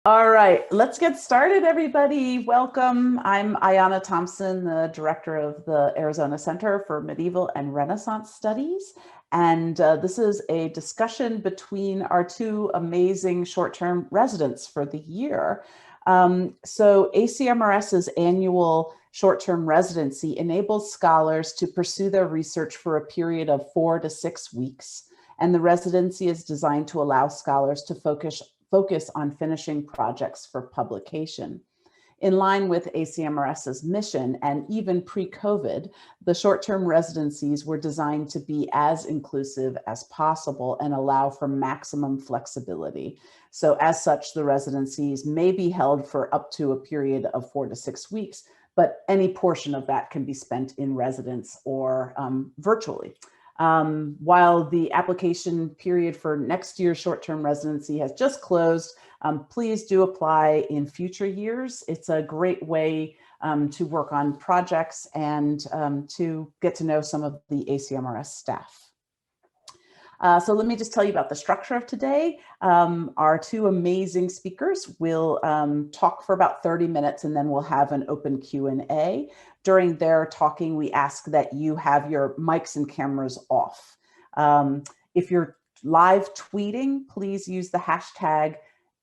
All right, let's get started, everybody. Welcome. I'm Ayanna Thompson, the director of the Arizona Center for Medieval and Renaissance Studies. And this is a discussion between our two amazing short-term residents for the year. So ACMRS's annual short-term residency enables scholars to pursue their research for a period of 4 to 6 weeks. And the residency is designed to allow scholars to focus on finishing projects for publication. In line with ACMRS's mission, and even pre-COVID, the short-term residencies were designed to be as inclusive as possible and allow for maximum flexibility. So as such, the residencies may be held for up to a period of 4 to 6 weeks, but any portion of that can be spent in residence or virtually. While the application period for next year's short-term residency has just closed, please do apply in future years. It's a great way to work on projects and to get to know some of the ACMRS staff. So let me just tell you about the structure of today. Our two amazing speakers will talk for about 30 minutes and then we'll have an open Q&A. During their talking, we ask that you have your mics and cameras off. If you're live tweeting, please use the hashtag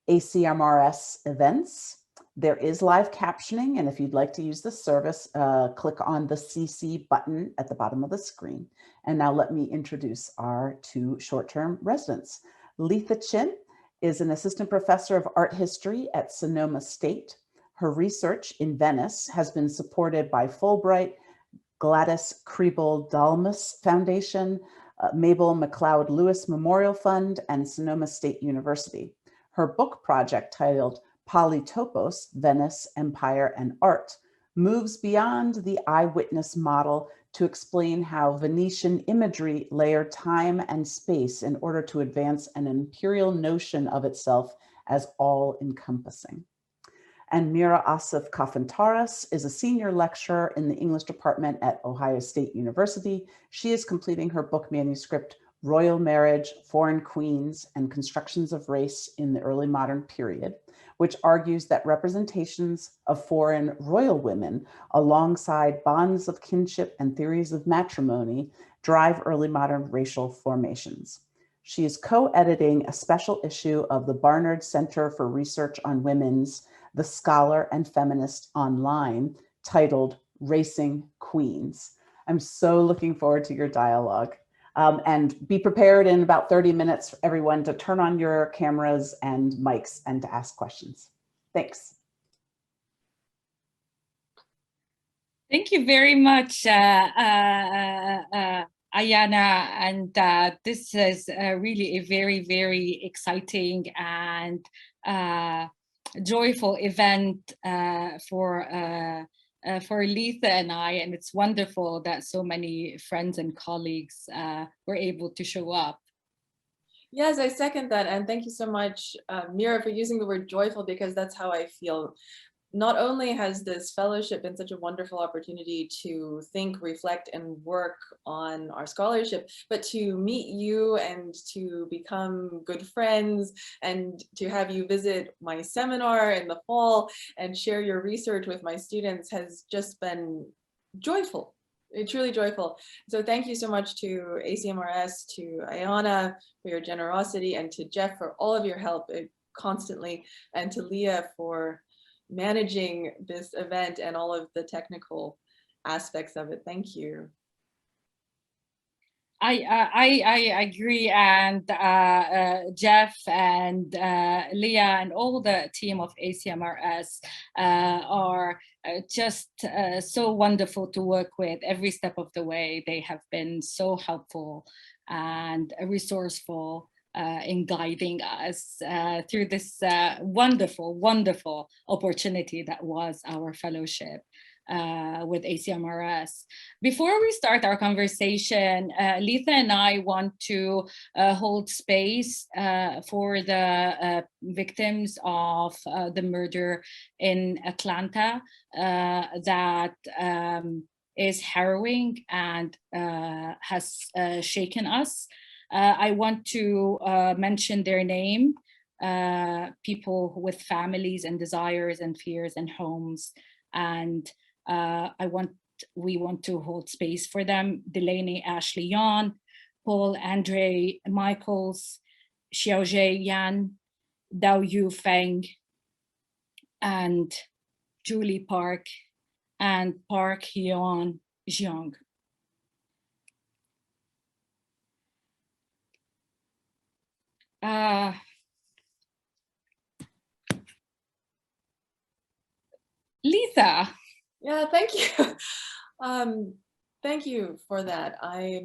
ACMRS events. There is live captioning, and if you'd like to use the service, click on the CC button at the bottom of the screen. And now let me introduce our two short-term residents. Letha Chin is an assistant professor of art history at Sonoma State. Her research in Venice has been supported by Fulbright, Gladys Kriebel-Dalmas Foundation, Mabel McLeod Lewis Memorial Fund, and Sonoma State University. Her book project, titled Polytopos, Venice, Empire, and Art, moves beyond the eyewitness model to explain how Venetian imagery layered time and space in order to advance an imperial notion of itself as all-encompassing. And Mira Assaf Kafantaris is a senior lecturer in the English department at Ohio State University. She is completing her book manuscript, Royal Marriage, Foreign Queens, and Constructions of Race in the Early Modern Period, which argues that representations of foreign royal women alongside bonds of kinship and theories of matrimony drive early modern racial formations. She is co-editing a special issue of the Barnard Center for Research on Women's The Scholar and Feminist Online, titled Racing Queens. I'm so looking forward to your dialogue. And be prepared in about 30 minutes, everyone, to turn on your cameras and mics and to ask questions. Thanks. Thank you very much, Ayanna. And this is really a very, very exciting and joyful event for Letha and I, and it's wonderful that so many friends and colleagues were able to show up. Yes, I second that, and thank you so much, Mira, for using the word joyful, because that's how I feel. Not only has this fellowship been such a wonderful opportunity to think, reflect, and work on our scholarship, but to meet you and to become good friends and to have you visit my seminar in the fall and share your research with my students has just been joyful. Truly joyful. So thank you so much to ACMRS, to Ayanna for your generosity, and to Jeff for all of your help constantly, and to Leah for managing this event and all of the technical aspects of it. Thank you. I agree, and Jeff and Leah and all the team of ACMRS are just so wonderful to work with every step of the way. They have been so helpful and resourceful in guiding us through this wonderful, wonderful opportunity that was our fellowship with ACMRS. Before we start our conversation, Letha and I want to hold space for the victims of the murder in Atlanta that is harrowing and has shaken us. I want to mention their name. people with families and desires and fears and homes. And we want to hold space for them. Delaney Ashley Yan, Paul Andre Michaels, Xiaojie Yan, Dao Yu Feng, and Julie Park, and Park Hyeon Jeong. Letha. Yeah, thank you. Thank you for that. I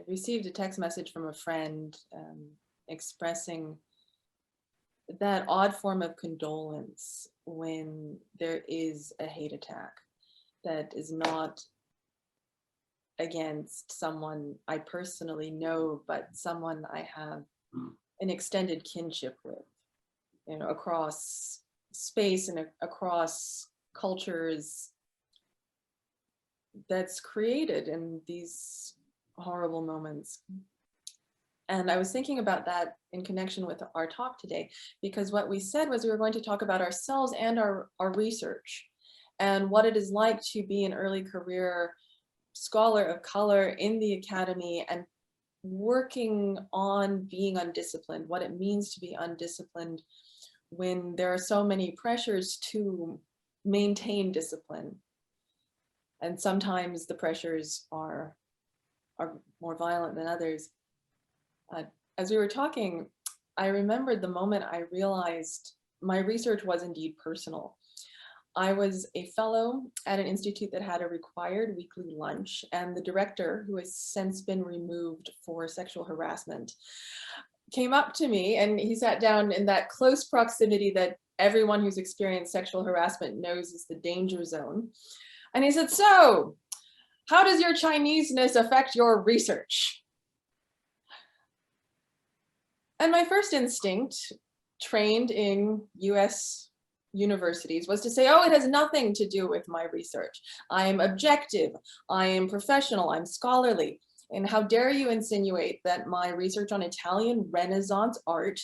received a text message from a friend expressing that odd form of condolence when there is a hate attack that is not against someone I personally know, but someone I have an extended kinship with, you know, across space and across cultures, that's created in these horrible moments. And I was thinking about that in connection with our talk today, because what we said was we were going to talk about ourselves and our research and what it is like to be an early career scholar of color in the academy and working on being undisciplined, what it means to be undisciplined when there are so many pressures to maintain discipline. And sometimes the pressures are more violent than others. As we were talking, I remembered the moment I realized my research was indeed personal. I was a fellow at an institute that had a required weekly lunch, and the director, who has since been removed for sexual harassment, came up to me, and he sat down in that close proximity that everyone who's experienced sexual harassment knows is the danger zone. And he said, "So, how does your Chineseness affect your research?" And my first instinct, trained in US universities, was to say, oh, it has nothing to do with my research. I am objective, I am professional, I'm scholarly. And how dare you insinuate that my research on Italian Renaissance art,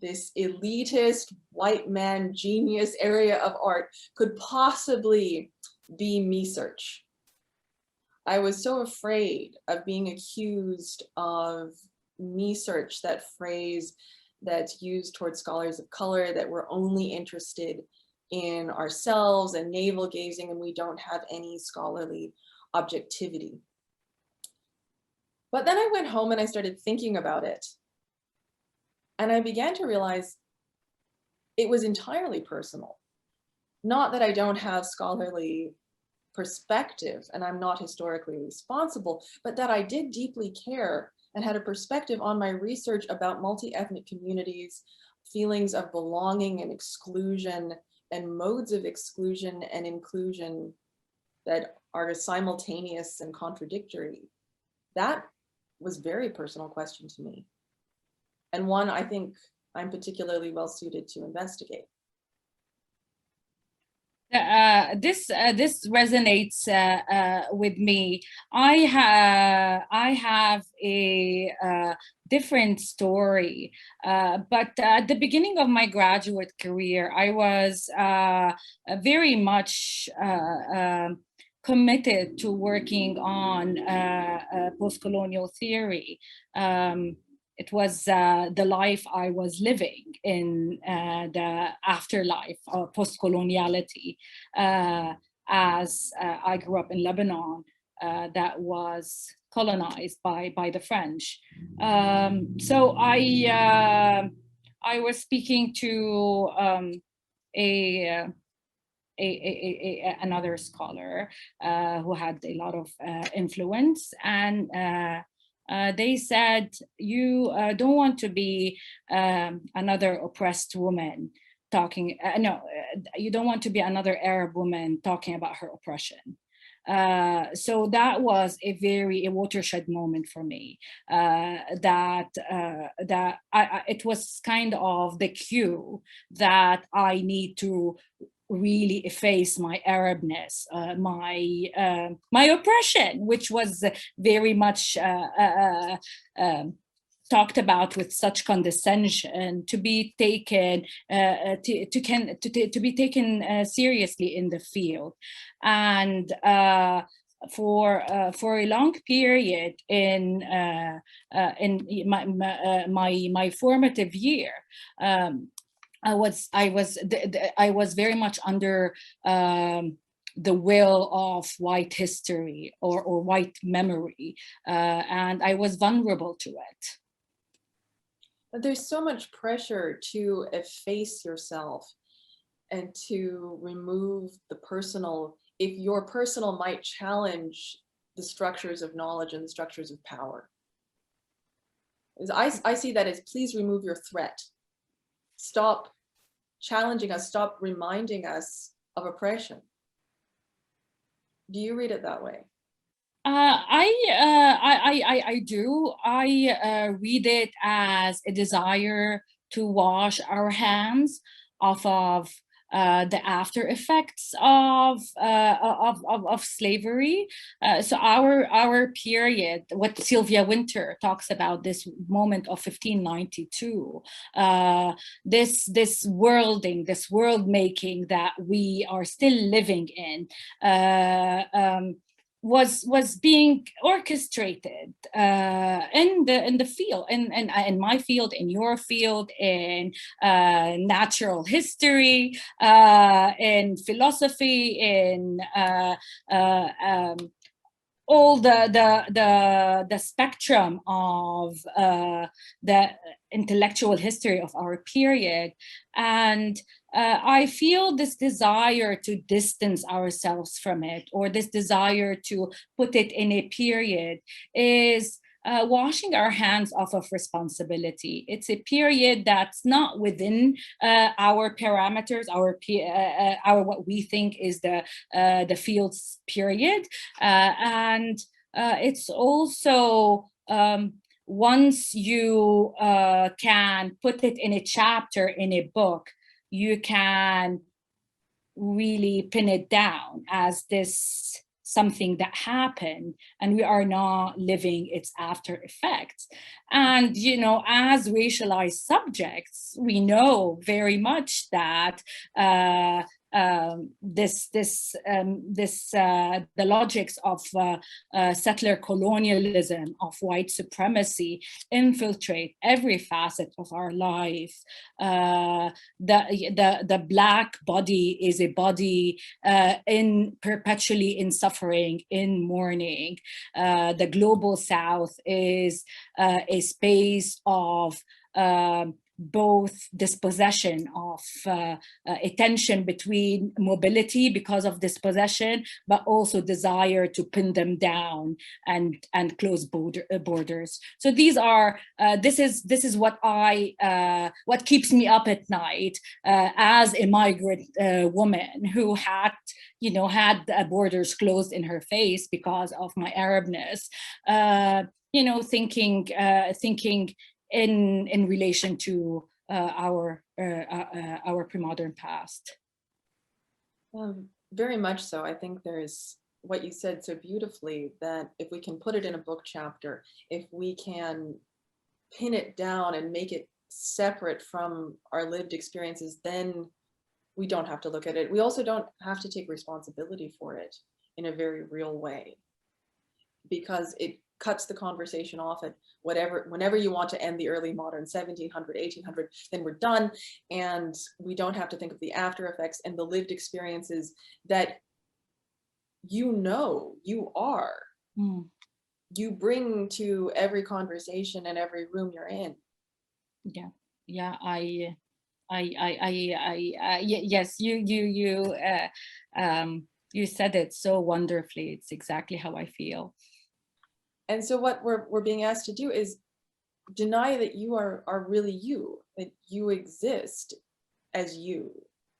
this elitist white man genius area of art, could possibly be me search. I was so afraid of being accused of me search, that phrase that's used towards scholars of color, that we're only interested in ourselves and navel gazing and we don't have any scholarly objectivity. But then I went home and I started thinking about it. And I began to realize it was entirely personal. Not that I don't have scholarly perspective and I'm not historically responsible, but that I did deeply care and had a perspective on my research about multi-ethnic communities, feelings of belonging and exclusion, and modes of exclusion and inclusion that are simultaneous and contradictory. That was a very personal question to me, and one I think I'm particularly well suited to investigate. This resonates with me. I have a different story, but at the beginning of my graduate career, I was very much committed to working on post-colonial theory. It was the life I was living in the afterlife of post-coloniality, as I grew up in Lebanon that was colonized by the French. So I was speaking to another scholar who had a lot of influence, and they said, you don't want to be another oppressed woman talking, you don't want to be another Arab woman talking about her oppression. So that was a watershed moment for me. It was kind of the cue that I need to really efface my Arabness, my oppression, which was very much talked about with such condescension to be taken to be taken seriously in the field. And for a long period in my formative year, I was very much under the will of white history or white memory, and I was vulnerable to it. But there's so much pressure to efface yourself and to remove the personal, if your personal might challenge the structures of knowledge and the structures of power. I see that as, please remove your threat. Stop challenging us, stop reminding us of oppression. Do you read it that way? I do. I read it as a desire to wash our hands off of the after effects of slavery. So our period, what Sylvia Wynter talks about, this moment of 1592, this worlding, this world making that we are still living in, was being orchestrated in the field, in my field, in your field, in natural history, in philosophy, in all the spectrum of the intellectual history of our period. And I feel this desire to distance ourselves from it, or this desire to put it in a period, is washing our hands off of responsibility. It's a period that's not within our parameters, our what we think is the field's period, and it's also once you can put it in a chapter in a book, you can really pin it down as this something that happened, and we are not living its after effects. And, you know, as racialized subjects, we know very much that the logics of settler colonialism, of white supremacy, infiltrate every facet of our life. The Black body is a body perpetually in suffering, in mourning. The global South is a space of both dispossession, of a tension between mobility because of dispossession, but also desire to pin them down and close borders. So these are this is what what keeps me up at night as a migrant woman who had borders closed in her face because of my Arabness. Thinking in relation to our pre-modern past. Very much so. I think there's what you said so beautifully, that if we can put it in a book chapter, if we can pin it down and make it separate from our lived experiences, then we don't have to look at it. We also don't have to take responsibility for it in a very real way, because it cuts the conversation off at whenever you want to end the early modern, 1700, 1800, then we're done. And we don't have to think of the after effects and the lived experiences that you are. You bring to every conversation and every room you're in. Yeah, yes, you said it so wonderfully. It's exactly how I feel. And so what we're being asked to do is deny that you are really you, that you exist as you,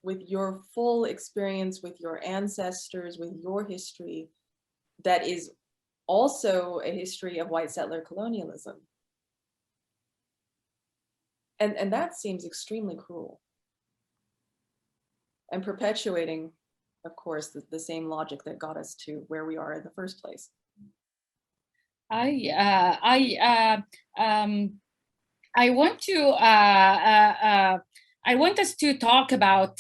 with your full experience, with your ancestors, with your history, that is also a history of white settler colonialism. And that seems extremely cruel, and perpetuating, of course, the same logic that got us to where we are in the first place. I want to I want us to talk about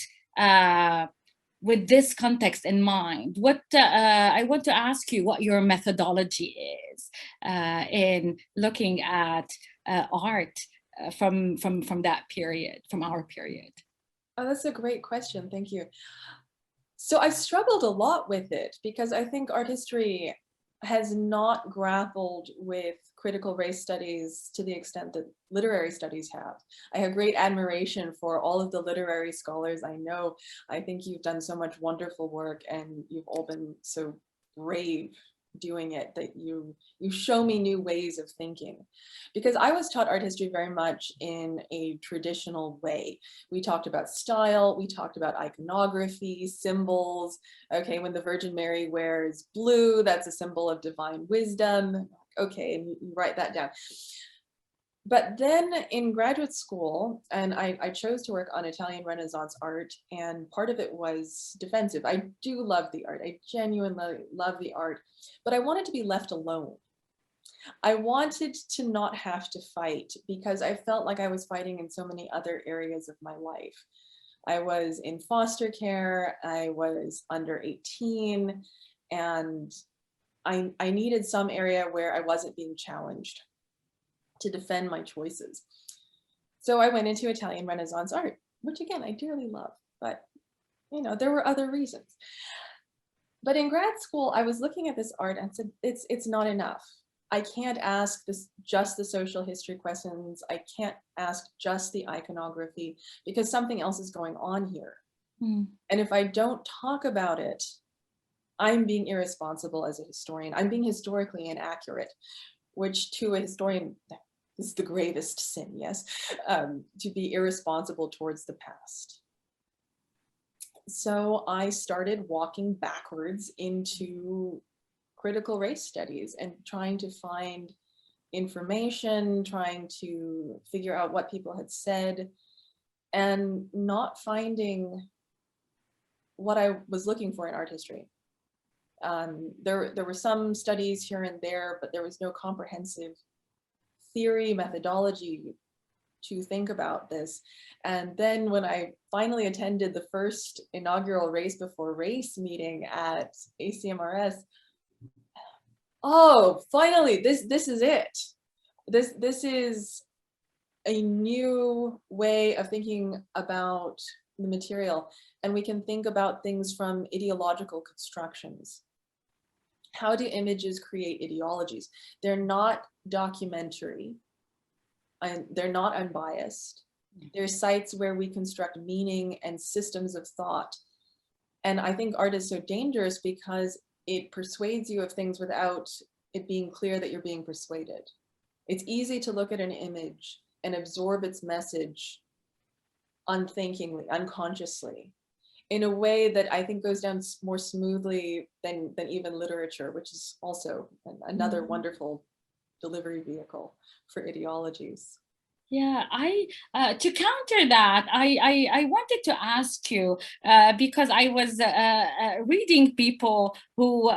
with this context in mind. What I want to ask you what your methodology is in looking at art from that period, from our period. Oh, that's a great question. Thank you. So I've struggled a lot with it because I think art history has not grappled with critical race studies to the extent that literary studies have. I have great admiration for all of the literary scholars I know. I think you've done so much wonderful work and you've all been so brave doing it that you show me new ways of thinking. Because I was taught art history very much in a traditional way. We talked about style, we talked about iconography, symbols. Okay, when the Virgin Mary wears blue, that's a symbol of divine wisdom. Okay, and you write that down. But then in graduate school, and I chose to work on Italian Renaissance art, and part of it was defensive. I do love the art. I genuinely love the art, but I wanted to be left alone. I wanted to not have to fight because I felt like I was fighting in so many other areas of my life. I was in foster care, I was under 18, and I needed some area where I wasn't being challenged to defend my choices. So I went into Italian Renaissance art, which again, I dearly love, but you know, there were other reasons. But in grad school, I was looking at this art and said, it's not enough. I can't ask this just the social history questions. I can't ask just the iconography because something else is going on here. And if I don't talk about it, I'm being irresponsible as a historian. I'm being historically inaccurate, which to a historian is the gravest sin, yes, to be irresponsible towards the past. So I started walking backwards into critical race studies and trying to find information, trying to figure out what people had said, and not finding what I was looking for in art history. There were some studies here and there, but there was no comprehensive theory, methodology to think about this. And then when I finally attended the first inaugural Race Before Race meeting at ACMRS, oh, finally, this is it. This is a new way of thinking about the material, and we can think about things from ideological constructions. How do images create ideologies? They're not documentary, and they're not unbiased. They're sites where we construct meaning and systems of thought. And I think art is so dangerous because it persuades you of things without it being clear that you're being persuaded. It's easy to look at an image and absorb its message unthinkingly, unconsciously, in a way that I think goes down more smoothly than even literature, which is also another wonderful delivery vehicle for ideologies. Yeah, to counter that, I wanted to ask you because I was reading people who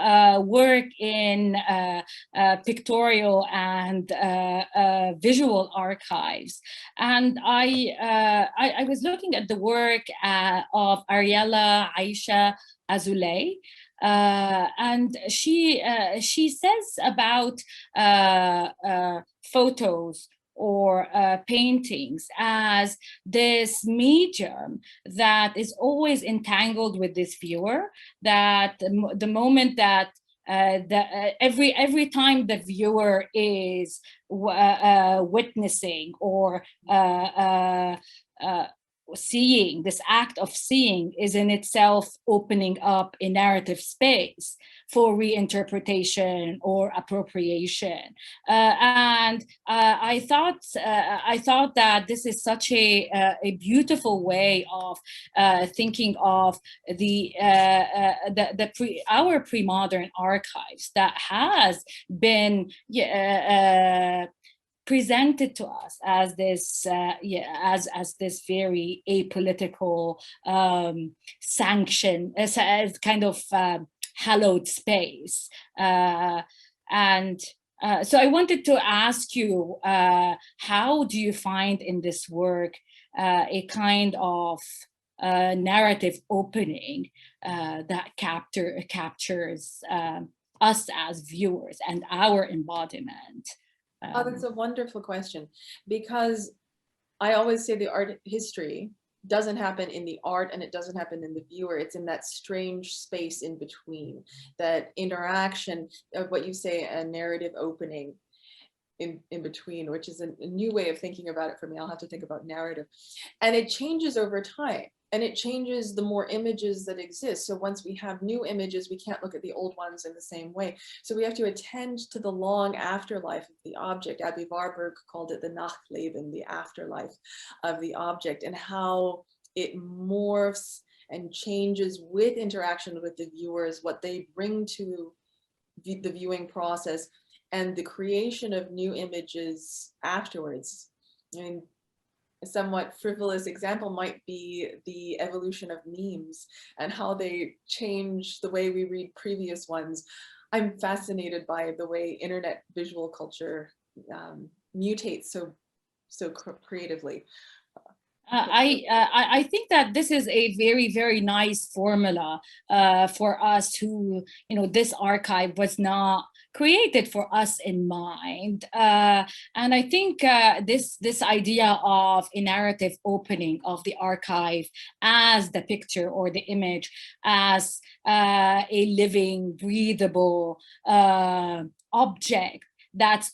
work in pictorial and visual archives, and I was looking at the work of Ariella Aisha Azoulay. And she says about photos or paintings as this medium that is always entangled with this viewer, that the moment that every time the viewer is witnessing or seeing, this act of seeing is in itself opening up a narrative space for reinterpretation or appropriation. And I thought that this is such a beautiful way of thinking of our pre-modern archives that has been presented to us as this as this very apolitical sanction, as kind of hallowed space, and So I wanted to ask you, how do you find in this work a kind of narrative opening that captures us as viewers and our embodiment? Oh, that's a wonderful question, because I always say the art history doesn't happen in the art and it doesn't happen in the viewer. It's in that strange space in between, that interaction of what you say, a narrative opening in between, which is a new way of thinking about it for me. I'll have to think about narrative. And it changes over time. And it changes the more images that exist. So once we have new images, we can't look at the old ones in the same way. So we have to attend to the long afterlife of the object. Abby Warburg called it the Nachtleben, the afterlife of the object, and how it morphs and changes with interaction with the viewers, what they bring to the viewing process, and the creation of new images afterwards. And a somewhat frivolous example might be the evolution of memes and how they change the way we read previous ones. I'm fascinated by the way internet visual culture mutates so creatively. I think that this is a very, very nice formula for us who, this archive was not created for us in mind. And I think this idea of a narrative opening of the archive as the picture or the image, as a living, breathable object, that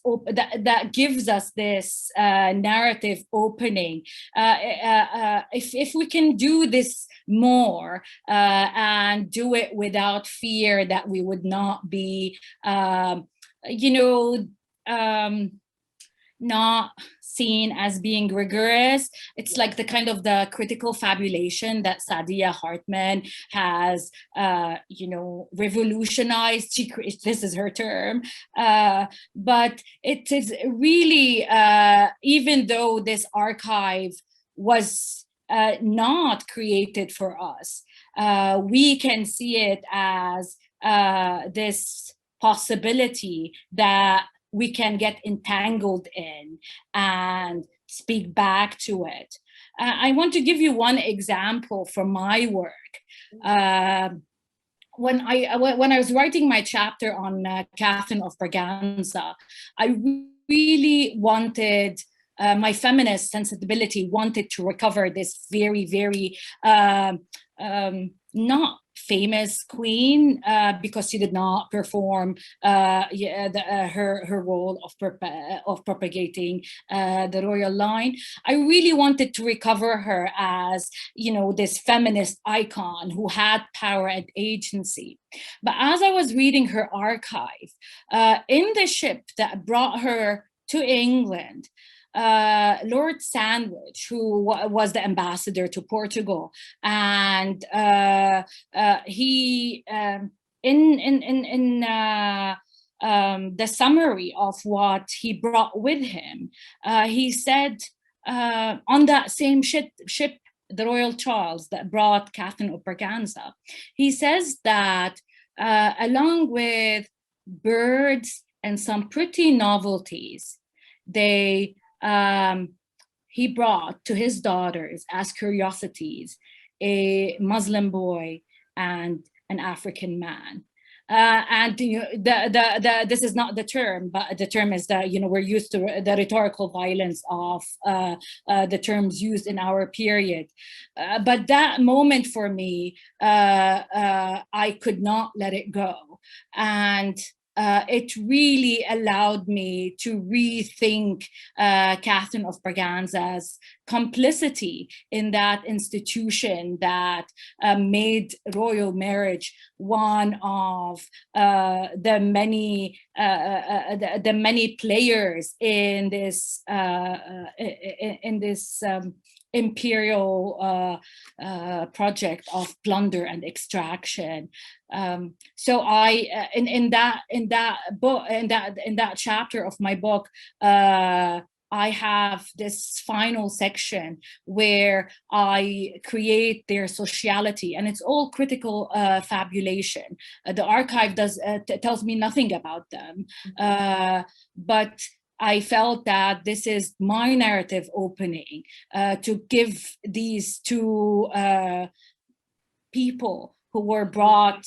gives us this narrative opening. If we can do this more and do it without fear that we would not be, not seen as being rigorous. It's like the kind of the critical fabulation that Saidiya Hartman has, revolutionized. This is her term. But it is really, even though this archive was not created for us, we can see it as this possibility that we can get entangled in and speak back to it. I want to give you one example from my work. When I was writing my chapter on Catherine of Braganza, I really wanted, my feminist sensibility wanted to recover this very, very not famous queen, because she did not perform her role of propagating the royal line. I really wanted to recover her as, this feminist icon who had power and agency. But as I was reading her archive, in the ship that brought her to England, Lord Sandwich, who was the ambassador to Portugal, and he in the summary of what he brought with him, he said on that same ship, the Royal Charles that brought Catherine of Braganza, he says that along with birds and some pretty novelties, he brought to his daughters as curiosities a Muslim boy and an African man. And this is not the term, but the term is that we're used to the rhetorical violence of the terms used in our period. But that moment for me, I could not let it go, and it really allowed me to rethink Catherine of Braganza's complicity in that institution that made royal marriage one of the many players in this imperial project of plunder and extraction. So I, in that chapter of my book, I have this final section where I create their sociality, and it's all critical fabulation. The archive tells me nothing about them, but I felt that this is my narrative opening to give these two people who were brought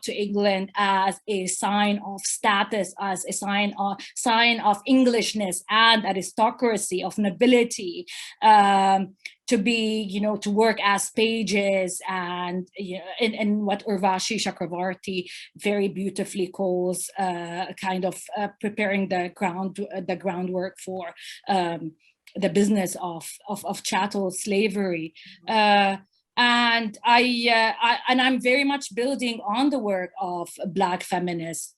to England as a sign of status, as a sign of Englishness and aristocracy, of nobility, to be, to work as pages, and in what Urvashi Chakravarti very beautifully calls kind of preparing the groundwork for the business of chattel slavery. And I'm very much building on the work of Black feminists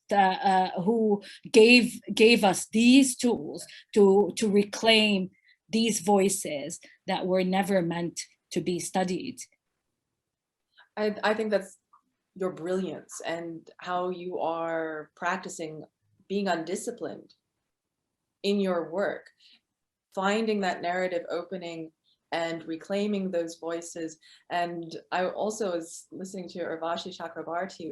who gave us these tools to reclaim these voices that were never meant to be studied. I think that's your brilliance and how you are practicing being undisciplined in your work, finding that narrative opening and reclaiming those voices. And I also was listening to Urvashi Chakrabarti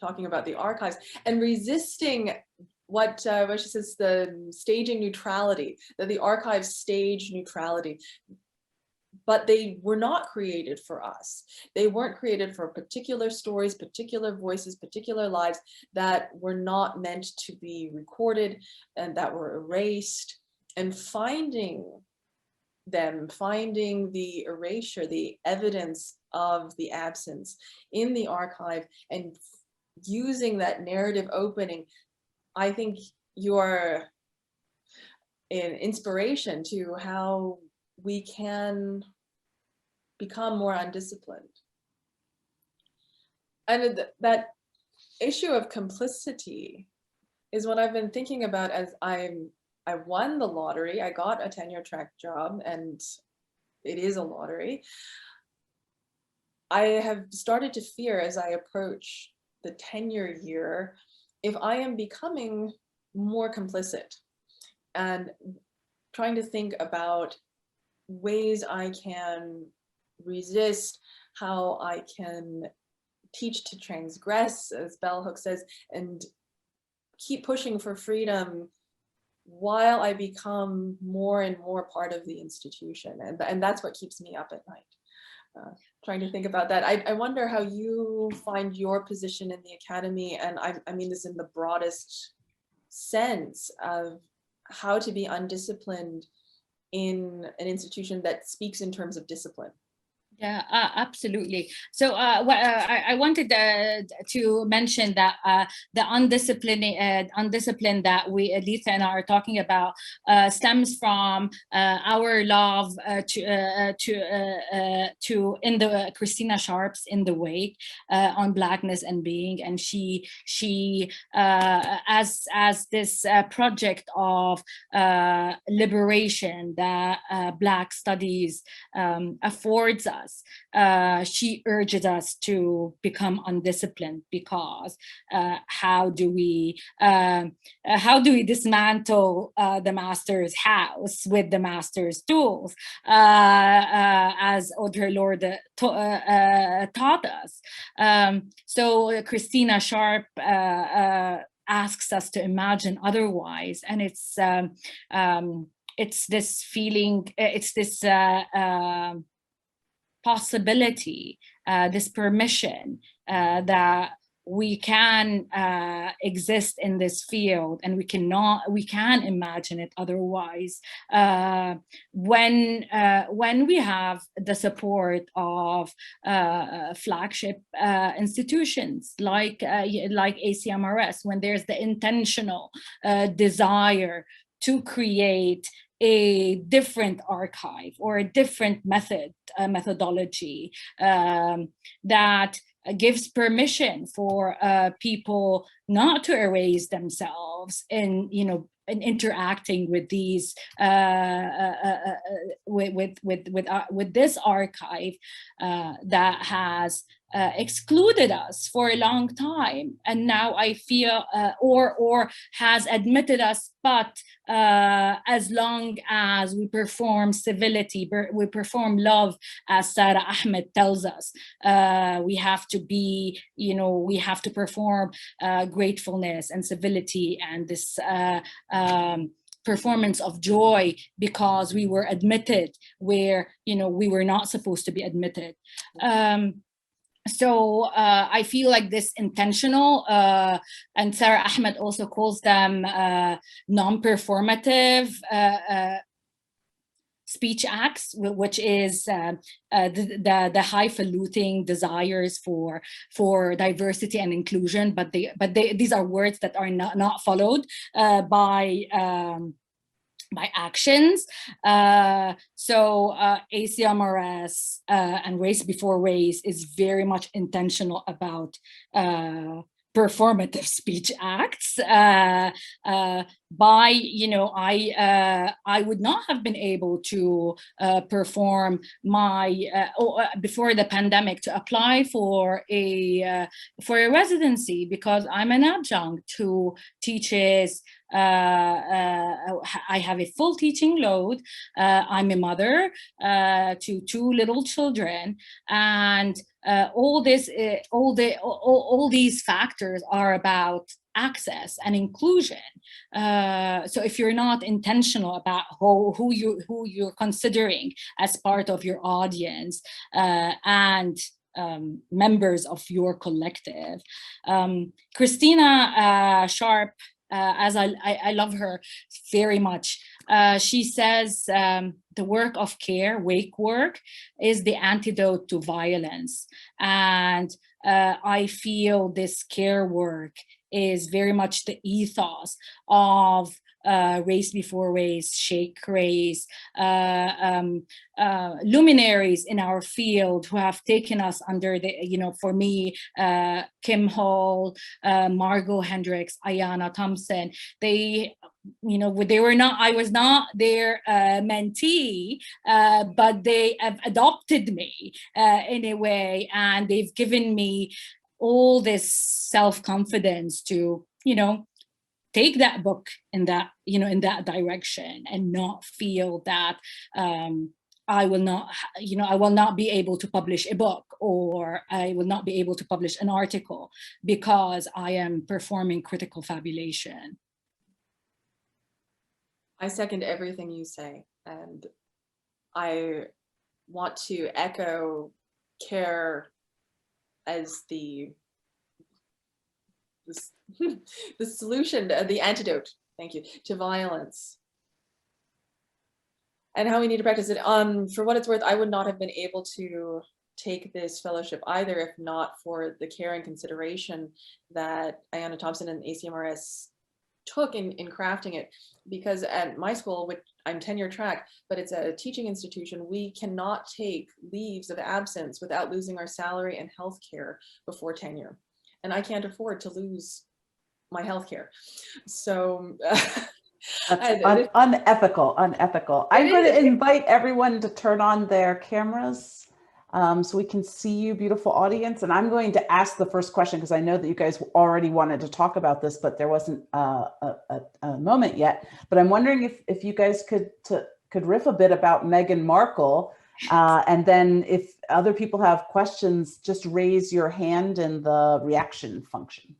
talking about the archives and resisting what she says, the staging neutrality, that the archives stage neutrality, but they were not created for us. They weren't created for particular stories, particular voices, particular lives that were not meant to be recorded and that were erased. And finding the erasure, the evidence of the absence in the archive and using that narrative opening, I think you are an inspiration to how we can become more undisciplined. And that issue of complicity is what I've been thinking about as I won the lottery. I got a tenure track job, and it is a lottery. I have started to fear as I approach the tenure year, if I am becoming more complicit, and trying to think about ways I can resist, how I can teach to transgress, as Bell Hooks says, and keep pushing for freedom while I become more and more part of the institution. And that's what keeps me up at night, trying to think about that. I wonder how you find your position in the academy, and I mean this in the broadest sense of how to be undisciplined in an institution that speaks in terms of discipline. Yeah, absolutely. So I wanted to mention that the undisciplined that we, Letha and I, are talking about stems from our love to in the Christina Sharp's In the Wake on Blackness and Being, and she as this project of liberation that Black studies affords us. She urges us to become undisciplined, because how do we dismantle the master's house with the master's tools, as Audre Lorde taught us. So Christina Sharp asks us to imagine otherwise, and it's this feeling, it's this possibility, this permission that we can exist in this field, and we can imagine it otherwise when we have the support of flagship institutions like ACMRS, when there's the intentional desire to create a different archive or a different methodology that gives permission for people not to erase themselves in, in interacting with these with this archive that has excluded us for a long time, and now I feel or has admitted us, but as long as we perform civility, we perform love, as Sarah Ahmed tells us, we have to be, we have to perform gratefulness and civility and this performance of joy, because we were admitted where, we were not supposed to be admitted. So I feel like this intentional, and Sarah Ahmed also calls them non-performative speech acts, which is the highfalutin desires for diversity and inclusion, but these are words that are not followed by actions. So ACMRS and Race Before Race is very much intentional about performative speech acts. I would not have been able to perform my before the pandemic to apply for a residency, because I'm an adjunct who teaches. I have a full teaching load. I'm a mother to 2 little children, and all these factors are about access and inclusion. So if you're not intentional about who you're considering as part of your audience and members of your collective, Christina Sharp, as I love her very much. She says the work of care, wake work, is the antidote to violence. And I feel this care work is very much the ethos of Race Before Race, Shake Race, luminaries in our field who have taken us under the, for me, Kim Hall, Margot Hendricks, Ayanna Thompson. They were not, I was not their mentee, but they have adopted me in a way, and they've given me all this self-confidence to, take that book in that, in that direction, and not feel that I will not be able to publish a book, or I will not be able to publish an article because I am performing critical fabulation. I second everything you say, and I want to echo care as the solution, the antidote, thank you, to violence, and how we need to practice it. For what it's worth, I would not have been able to take this fellowship either if not for the care and consideration that Ayanna Thompson and ACMRS took in crafting it, because at my school, which I'm tenure track, but it's a teaching institution, we cannot take leaves of absence without losing our salary and health care before tenure. And I can't afford to lose my health care. So that's unethical. I'm going to invite everyone to turn on their cameras so we can see you, beautiful audience. And I'm going to ask the first question, because I know that you guys already wanted to talk about this, but there wasn't a moment yet. But I'm wondering if you guys could riff a bit about Meghan Markle. And then if other people have questions, just raise your hand in the reaction function.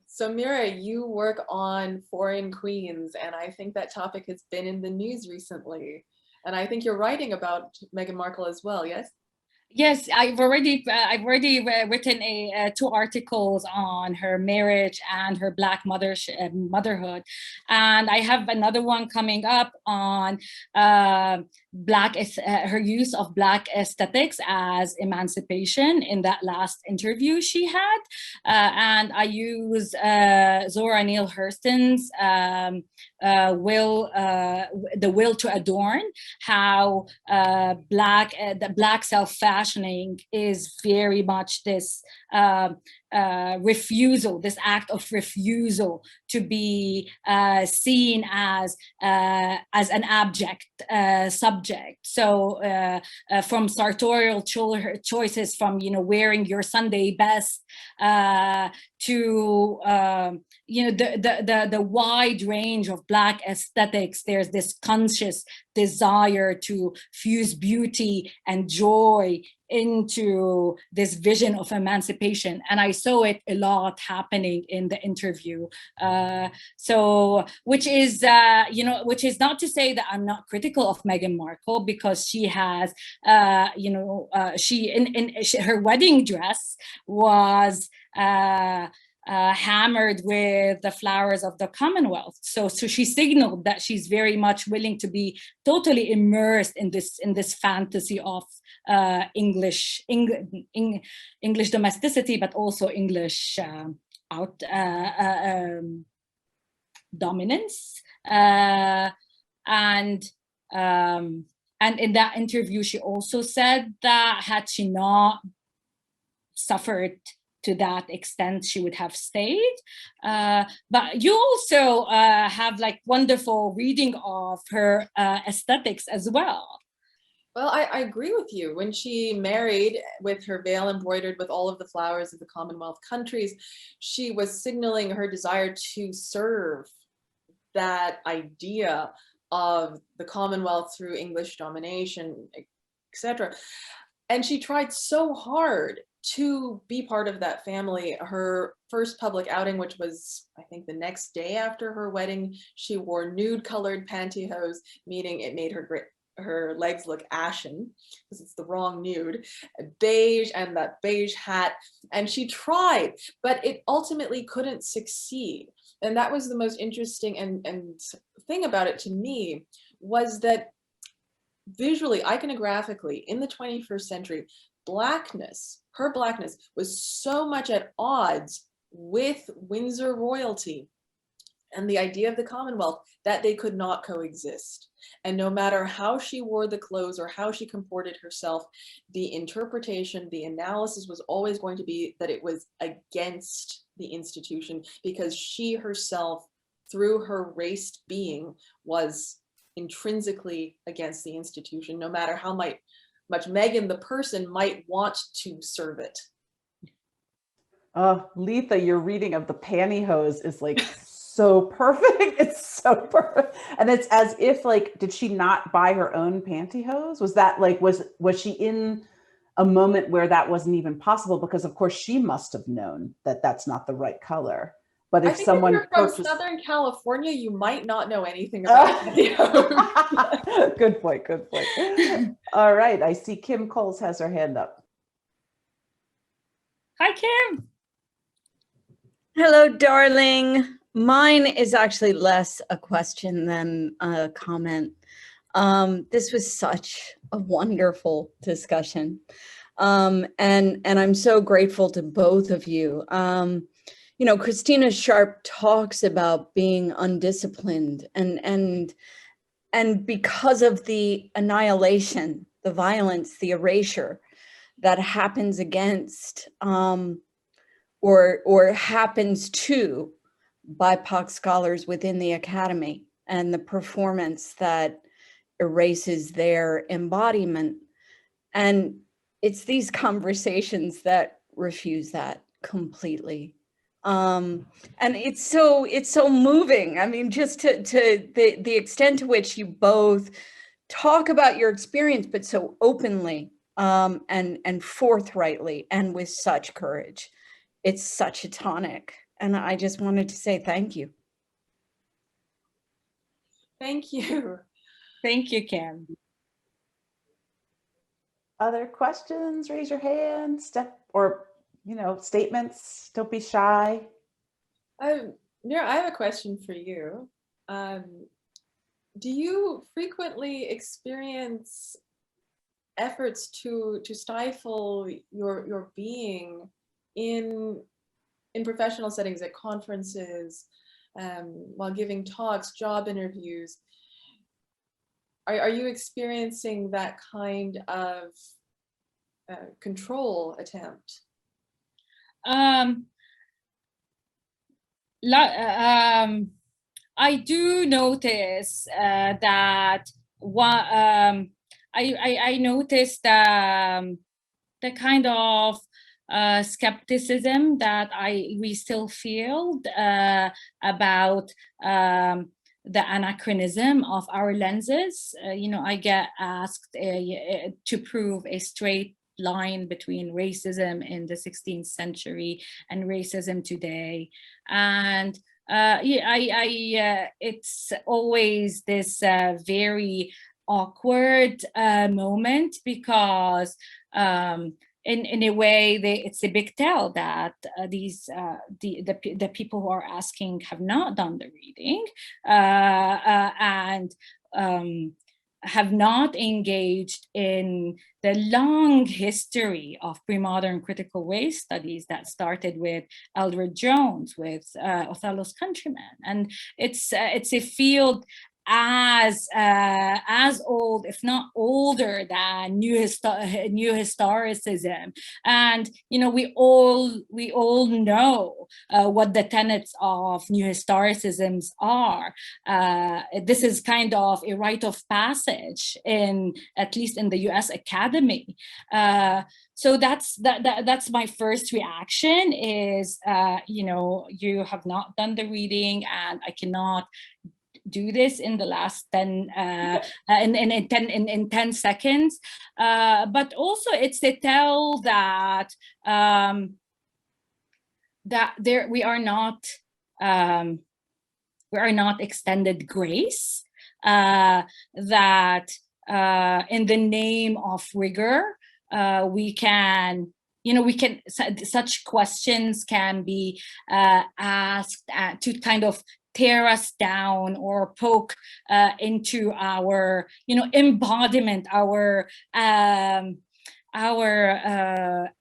So Mira, you work on foreign queens, and I think that topic has been in the news recently. And I think you're writing about Meghan Markle as well, yes? Yes, I've already written 2 articles on her marriage and her Black motherhood, and I have another one coming up on her use of Black aesthetics as emancipation in that last interview she had, and I use Zora Neale Hurston's the will to adorn, how the Black self-fashioning is very much this refusal, this act of refusal to be seen as an abject subject. So from sartorial choices, from wearing your Sunday best to the wide range of Black aesthetics. There's this conscious desire to fuse beauty and joy into this vision of emancipation, and I saw it a lot happening in the interview. So, which is not to say that I'm not critical of Meghan Markle, because she has, her wedding dress was hammered with the flowers of the Commonwealth. So she signaled that she's very much willing to be totally immersed in this fantasy of English domesticity, but also English dominance. And in that interview, she also said that had she not suffered to that extent, she would have stayed. But you also have like wonderful reading of her aesthetics as well. Well, I agree with you. When she married with her veil embroidered with all of the flowers of the Commonwealth countries, she was signaling her desire to serve that idea of the Commonwealth through English domination, etc. And she tried so hard to be part of that family. Her first public outing, which was, I think, the next day after her wedding, she wore nude colored pantyhose, meaning it made her legs look ashen because it's the wrong nude, beige, and that beige hat. And she tried, but it ultimately couldn't succeed. And that was the most interesting and thing about it to me, was that visually, iconographically, in the 21st century, her blackness was so much at odds with Windsor royalty and the idea of the Commonwealth that they could not coexist. And no matter how she wore the clothes or how she comported herself, the interpretation, the analysis was always going to be that it was against the institution, because she herself, through her raced being, was intrinsically against the institution, no matter how much Meghan the person might want to serve it. Letha, your reading of the pantyhose is like so perfect. It's so perfect. And it's as if, like, did she not buy her own pantyhose? Was that like, was she in a moment where that wasn't even possible? Because of course she must have known that that's not the right color. But if someone if you're from Southern California, you might not know anything about pantyhose. Good point. Good point. All right. I see Kim Coles has her hand up. Hi, Kim. Hello, darling. Mine is actually less a question than a comment. This was such a wonderful discussion. And I'm so grateful to both of you. Christina Sharp talks about being undisciplined, and because of the annihilation, the violence, the erasure that happens against or happens to BIPOC scholars within the academy, and the performance that erases their embodiment. And it's these conversations that refuse that completely. And it's so moving. I mean, just to the extent to which you both talk about your experience, but so openly and forthrightly and with such courage. It's such a tonic. And I just wanted to say thank you. Thank you. Thank you, Kim. Other questions? Raise your hand. Statements. Don't be shy. Mira, I have a question for you. Do you frequently experience efforts to stifle your being in professional settings, at conferences, while giving talks, job interviews? Are you experiencing that kind of control attempt? I do notice that I noticed the kind of skepticism that we still feel about the anachronism of our lenses. I get asked to prove a straight line between racism in the 16th century and racism today, and it's always this very awkward moment, because in a way it's a big tell that the people who are asking have not done the reading and have not engaged in the long history of pre-modern critical race studies that started with Eldred Jones, with Othello's Countrymen. And it's a field as old, if not older, than new historicism. And we all know what the tenets of new historicisms are. This is kind of a rite of passage at least in the U.S. Academy. So that's my first reaction is, you have not done the reading, and I cannot do this in the last 10 in 10 seconds, but also it's a tell that we are not extended grace, that in the name of rigor such questions can be asked to kind of tear us down or poke into our embodiment, our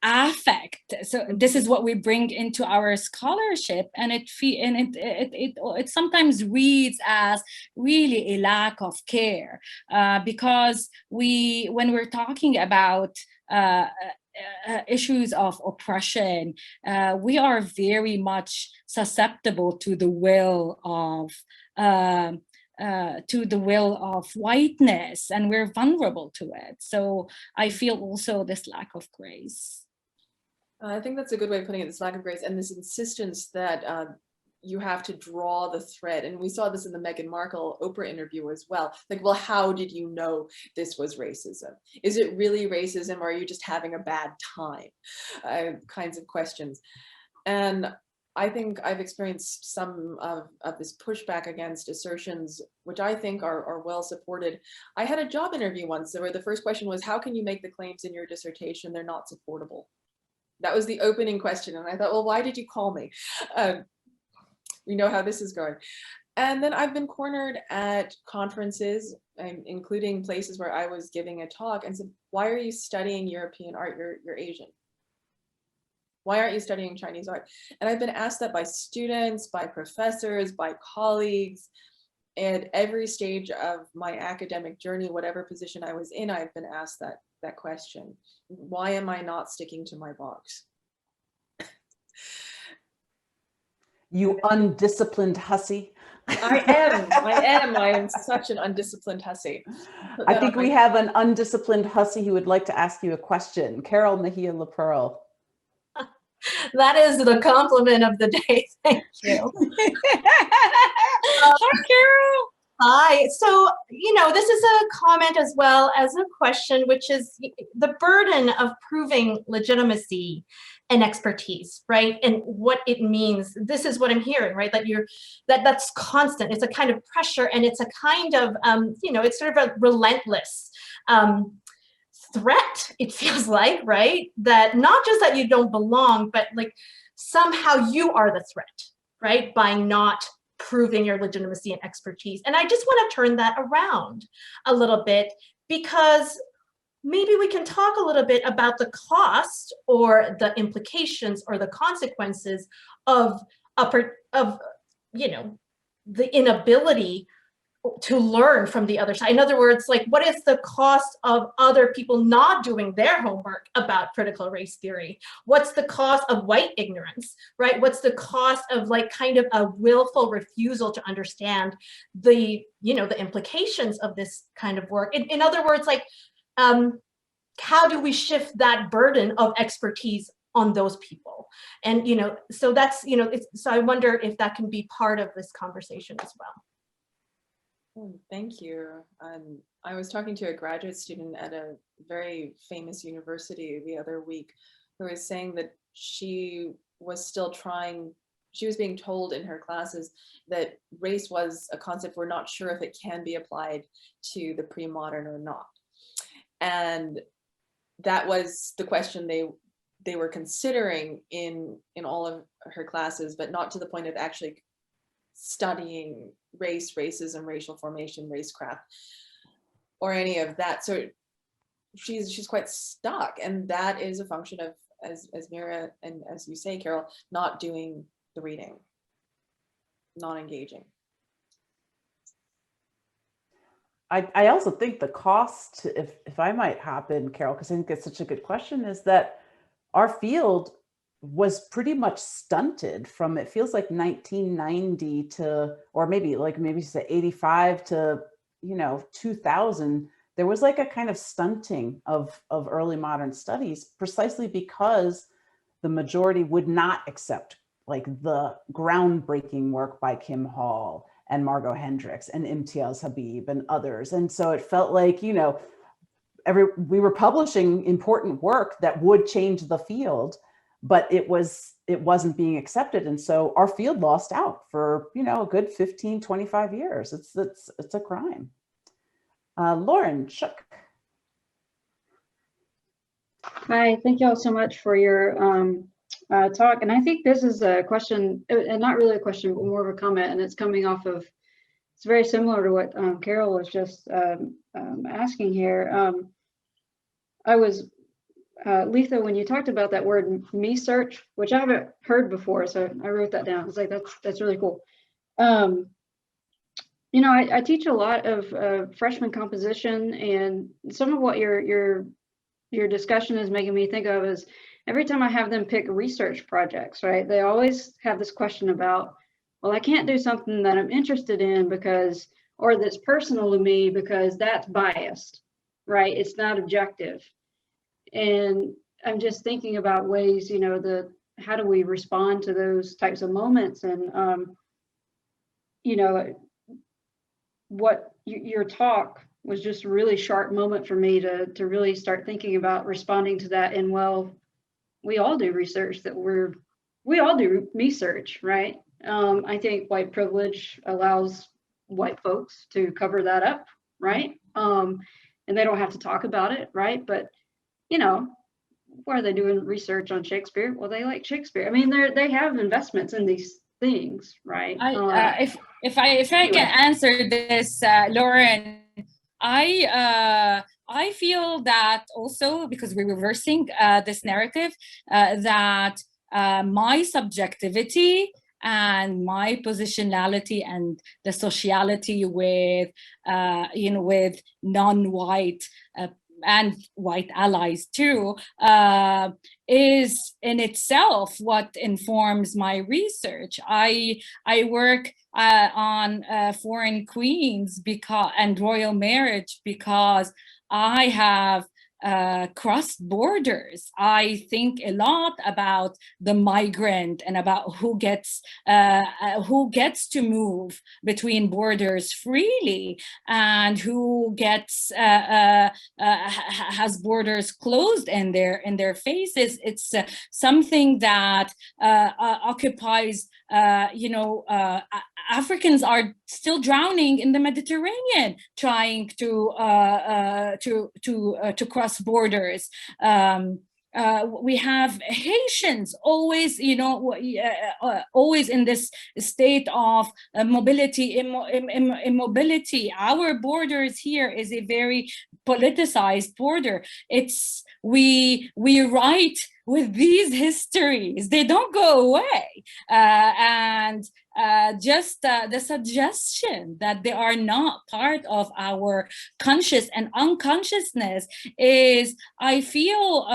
affect. So this is what we bring into our scholarship, and it sometimes reads as really a lack of care, because when we're talking about issues of oppression, we are very much susceptible to the will of whiteness, and we're vulnerable to it. So I feel also this lack of grace. I think that's a good way of putting it, this lack of grace and this insistence that you have to draw the thread. And we saw this in the Meghan Markle Oprah interview as well. Like, well, how did you know this was racism? Is it really racism, or are you just having a bad time? Kinds of questions. And I think I've experienced some of this pushback against assertions, which I think are well supported. I had a job interview once where the first question was, how can you make the claims in your dissertation they're not supportable? That was the opening question. And I thought, well, why did you call me? We know how this is going. And then I've been cornered at conferences, including places where I was giving a talk, and said, why are you studying European art? You're Asian. Why aren't you studying Chinese art? And I've been asked that by students, by professors, by colleagues. At every stage of my academic journey, whatever position I was in, I've been asked that question. Why am I not sticking to my box? You undisciplined hussy. I am such an undisciplined hussy. I think we have an undisciplined hussy who would like to ask you a question. Carol Mejia LaPearl. That is the compliment of the day. Thank you. Hi, Carol. Hi. So, this is a comment as well as a question, which is the burden of proving legitimacy and expertise, right? And what it means. This is what I'm hearing, right? That's constant. It's a kind of pressure, and it's a kind of, it's sort of a relentless threat, it feels like, right? That not just that you don't belong, but like somehow you are the threat, right? By not proving your legitimacy and expertise. And I just want to turn that around a little bit, because maybe we can talk a little bit about the cost or the implications or the consequences of the inability to learn from the other side. In other words, like, what is the cost of other people not doing their homework about critical race theory? What's the cost of white ignorance, right? What's the cost of like kind of a willful refusal to understand the, you know, the implications of this kind of work? In other words, like, how do we shift that burden of expertise on those people? And, you know, so that's, you know, so I wonder if that can be part of this conversation as well. Thank you. I was talking to a graduate student at a very famous university the other week who was saying that she was still trying, she was being told in her classes that race was a concept we're not sure if it can be applied to the pre-modern or not. And that was the question they were considering in all of her classes, but not to the point of actually studying race, racism, racial formation, racecraft, or any of that. So she's quite stuck, and that is a function of, as Mira and as you say, Carol, not doing the reading, not engaging. I also think the cost, if I might hop in, Carol, because I think it's such a good question, is that our field was pretty much stunted from, it feels like 1990 to, or maybe say 85 to, you know, 2000. There was like a kind of stunting of early modern studies, precisely because the majority would not accept like the groundbreaking work by Kim Hall and Margot Hendricks and Imtiaz Habib and others. And so it felt like, you know, we were publishing important work that would change the field, but it wasn't being accepted. And so our field lost out for, you know, a good 15, 25 years. It's a crime. Lauren Shook. Hi, thank you all so much for your talk. And I think this is a question, and not really a question, but more of a comment, and it's coming off of, it's very similar to what Carol was just asking here. I was, Letha, when you talked about that word me search, which I haven't heard before, so I wrote that down. I was like, that's really cool. You know, I teach a lot of freshman composition, and some of what your discussion is making me think of is every time I have them pick research projects, right? They always have this question about, well, I can't do something that I'm interested in because, or that's personal to me because that's biased, right? It's not objective. And I'm just thinking about ways, you know, how do we respond to those types of moments? And, you know, what your talk was just a really sharp moment for me to really start thinking about responding to that. And well, we all do research we all do research, right? I think white privilege allows white folks to cover that up, right? And they don't have to talk about it, right? But, you know, why are they doing research on Shakespeare? Well, they like Shakespeare. I mean, they have investments in these things, right? If I can answer this, Lauren, I feel that also, because we're reversing this narrative, that my subjectivity and my positionality and the sociality with, you know, with non-white and white allies too, is in itself what informs my research. I work on foreign queens and royal marriage because I have crossed borders. I think a lot about the migrant and about who gets to move between borders freely and who gets has borders closed in their faces. It's something that occupies. You know, Africans are still drowning in the Mediterranean, trying to cross borders. We have Haitians always, you know, always in this state of immobility. Our borders here is a very politicized border. We write with these histories; they don't go away, and just the suggestion that they are not part of our conscious and unconsciousness is, I feel,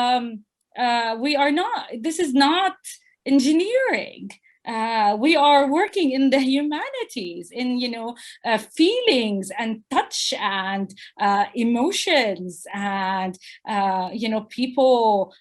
we are not, this is not engineering. We are working in the humanities, in feelings and touch and emotions, and people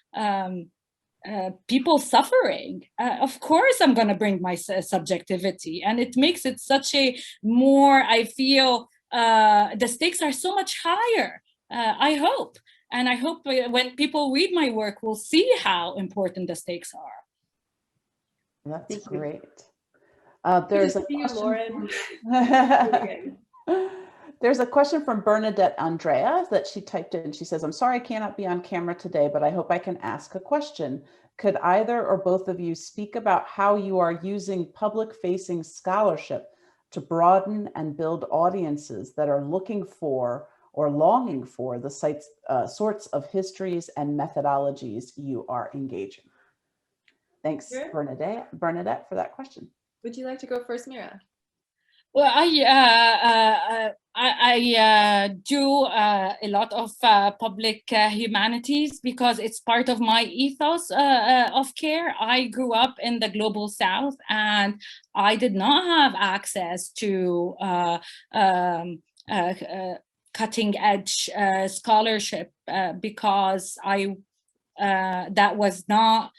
people suffering. Of course, I'm going to bring my subjectivity, and it makes it such a more, I feel, the stakes are so much higher. I hope, and I hope when people read my work, will see how important the stakes are. That's great. There's a question. There's a question from Bernadette Andrea that she typed in. She says, "I'm sorry I cannot be on camera today, but I hope I can ask a question. Could either or both of you speak about how you are using public-facing scholarship to broaden and build audiences that are looking for or longing for the sorts of histories and methodologies you are engaging?" Thanks, Sure. Bernadette, for that question. Would you like to go first, Mira? Well, I do a lot of public humanities because it's part of my ethos of care. I grew up in the global South, and I did not have access to cutting edge scholarship because that was not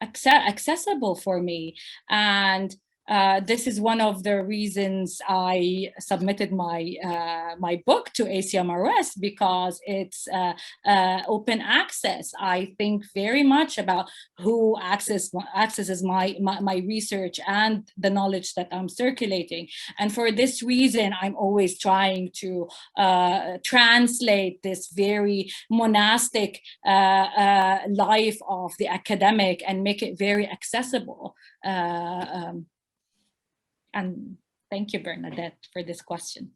accessible for me. And this is one of the reasons I submitted my book to ACMRS, because it's open access. I think very much about who accesses my research and the knowledge that I'm circulating. And for this reason, I'm always trying to translate this very monastic life of the academic and make it very accessible. And thank you, Bernadette, for this question.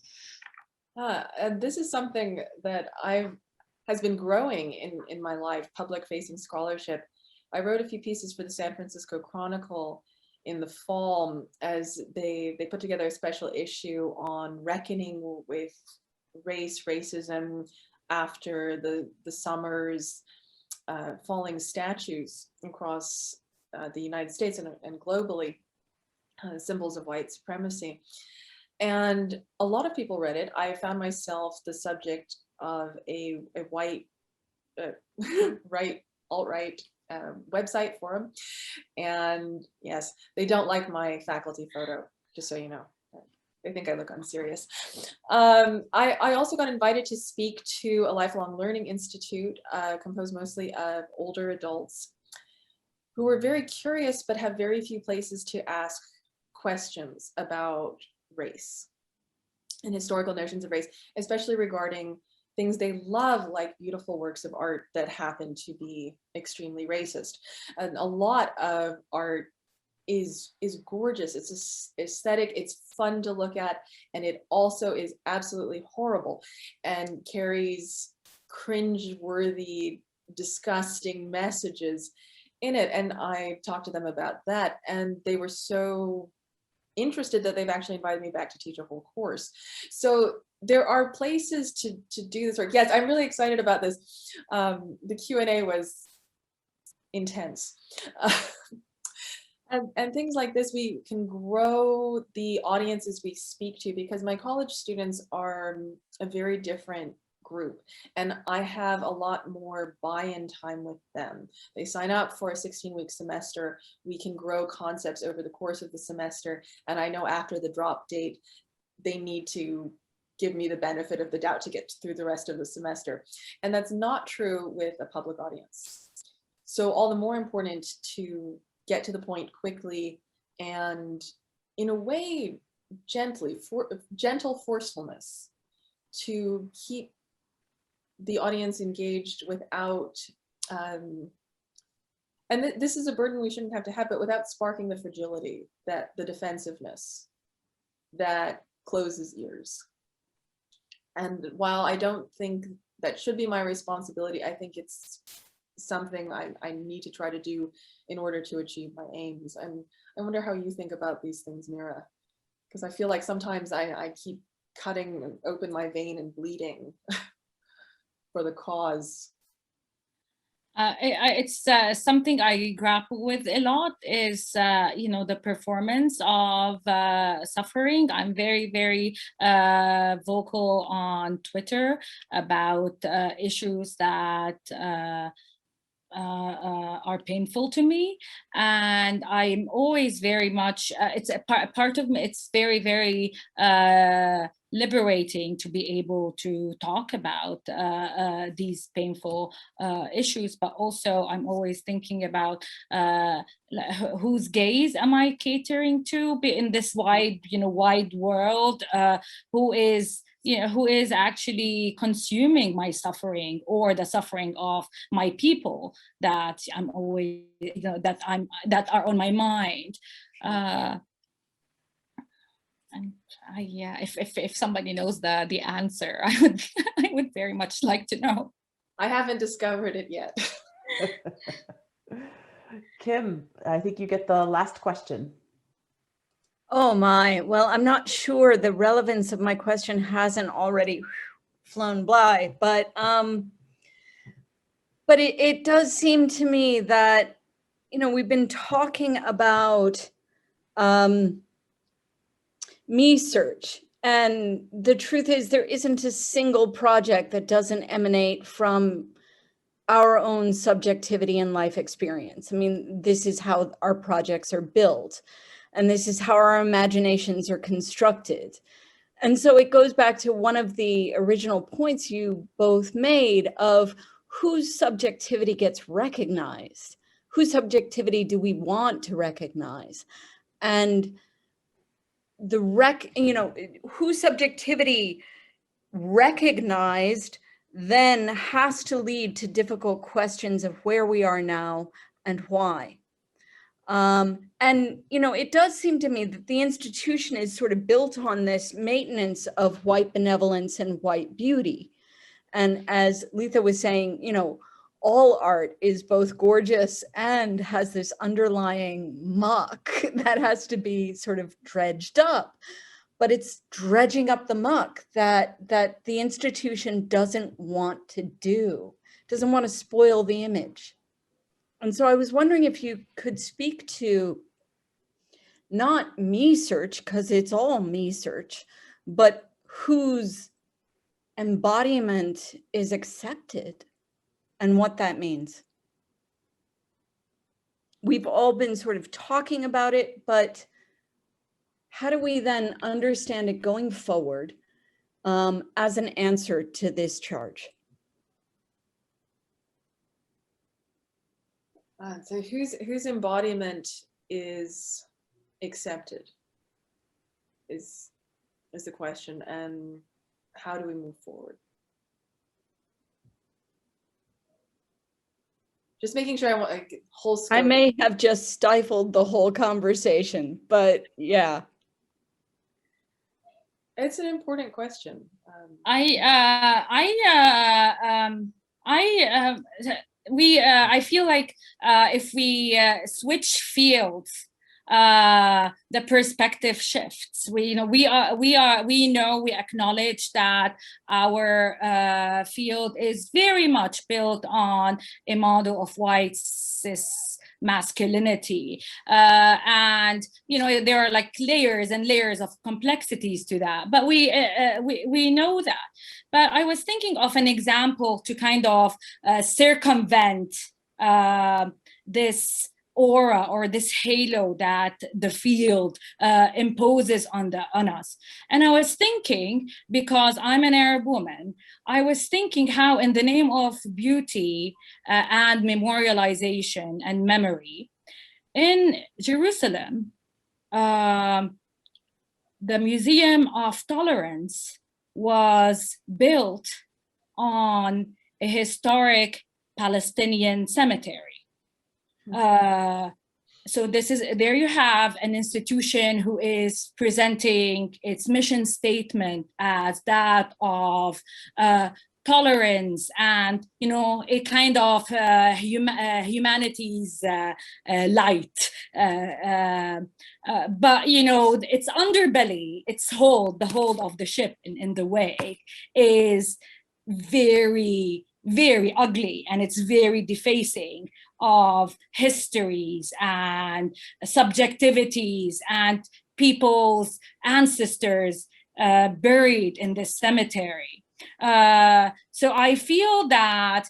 And this is something that has been growing in my life, public-facing scholarship. I wrote a few pieces for the San Francisco Chronicle in the fall as they put together a special issue on reckoning with racism after the summer's falling statues across the United States and globally. Symbols of white supremacy. And a lot of people read it. I found myself the subject of a white, alt-right website forum. And yes, they don't like my faculty photo, just so you know. They think I look unserious. I also got invited to speak to a lifelong learning institute composed mostly of older adults who were very curious but have very few places to ask questions about race and historical notions of race, especially regarding things they love, like beautiful works of art that happen to be extremely racist. And a lot of art is gorgeous. It's aesthetic, it's fun to look at, and it also is absolutely horrible and carries cringe-worthy, disgusting messages in it. And I talked to them about that, and they were so interested that they've actually invited me back to teach a whole course. So there are places to do this work. Yes, I'm really excited about this. The Q&A was intense. And things like this, we can grow the audiences we speak to, because my college students are a very different group, and I have a lot more buy-in time with them. They sign up for a 16-week semester. We can grow concepts over the course of the semester, and I know after the drop date, they need to give me the benefit of the doubt to get through the rest of the semester. And that's not true with a public audience. So all the more important to get to the point quickly and, in a way, gentle forcefulness to keep the audience engaged without, and this is a burden we shouldn't have to have, but without sparking the fragility, the defensiveness that closes ears. And while I don't think that should be my responsibility, I think it's something I need to try to do in order to achieve my aims. And I wonder how you think about these things, Mira, because I feel like sometimes I keep cutting open my vein and bleeding for the cause. It's something I grapple with a lot is, the performance of suffering. I'm very, very vocal on Twitter about issues that are painful to me, and I'm always very much it's a part of me. It's very, very liberating to be able to talk about these painful issues, but also I'm always thinking about whose gaze am I catering to in this wide world, who is actually consuming my suffering or the suffering of my people that I'm always, that are on my mind. And if somebody knows the answer, I would very much like to know. I haven't discovered it yet. Kim, I think you get the last question. Oh my, well, I'm not sure the relevance of my question hasn't already flown by, but it does seem to me that, we've been talking about me search, and the truth is there isn't a single project that doesn't emanate from our own subjectivity and life experience. I mean, this is how our projects are built, and this is how our imaginations are constructed. And so it goes back to one of the original points you both made of whose subjectivity gets recognized, whose subjectivity do we want to recognize? And whose subjectivity recognized then has to lead to difficult questions of where we are now and why. It does seem to me that the institution is sort of built on this maintenance of white benevolence and white beauty. And as Letha was saying, all art is both gorgeous and has this underlying muck that has to be sort of dredged up. But it's dredging up the muck that the institution doesn't want to do, doesn't want to spoil the image. And so I was wondering if you could speak to not me search, because it's all me search, but whose embodiment is accepted and what that means. We've all been sort of talking about it, but how do we then understand it going forward as an answer to this charge? So whose embodiment is accepted is the question, and how do we move forward? Just making sure I want a whole scope. I may have just stifled the whole conversation, but yeah. It's an important question. I feel like if we switch fields, the perspective shifts. We acknowledge that our field is very much built on a model of white cis masculinity, and there are like layers and layers of complexities to that, but we know that. But I was thinking of an example to kind of circumvent this aura or this halo that the field imposes on us. And I was thinking, because I'm an Arab woman, I was thinking how in the name of beauty and memorialization and memory, in Jerusalem, the Museum of Tolerance was built on a historic Palestinian cemetery. So there you have an institution who is presenting its mission statement as that of tolerance and, you know, a kind of humanities light. But, you know, its underbelly, the hold of the ship in the wake is very, very ugly, and it's very defacing of histories and subjectivities and people's ancestors buried in this cemetery. So I feel that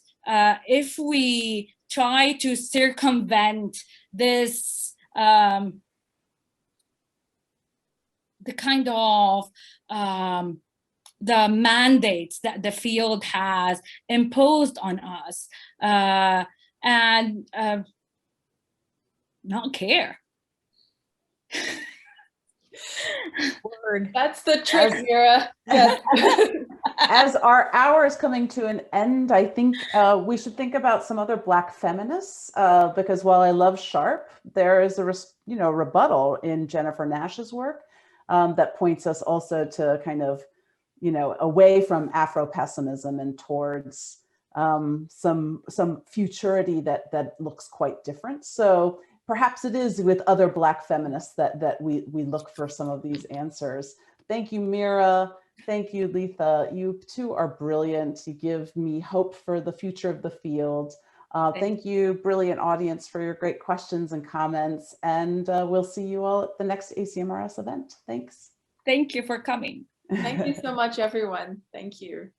if we try to circumvent this, the kind of the mandates that the field has imposed on us, and not care. Word. That's the trick, Mira. Yes. As our hour is coming to an end, I think we should think about some other Black feminists, because while I love Sharp, there is a rebuttal in Jennifer Nash's work that points us also to kind of, you know, away from Afro-pessimism and towards some futurity that looks quite different. So perhaps it is with other Black feminists that we look for some of these answers. Thank you, Mira. Thank you, Letha. You two are brilliant. You give me hope for the future of the field. Thank you, brilliant audience, for your great questions and comments. And we'll see you all at the next ACMRS event. Thanks. Thank you for coming. Thank you so much, everyone. Thank you.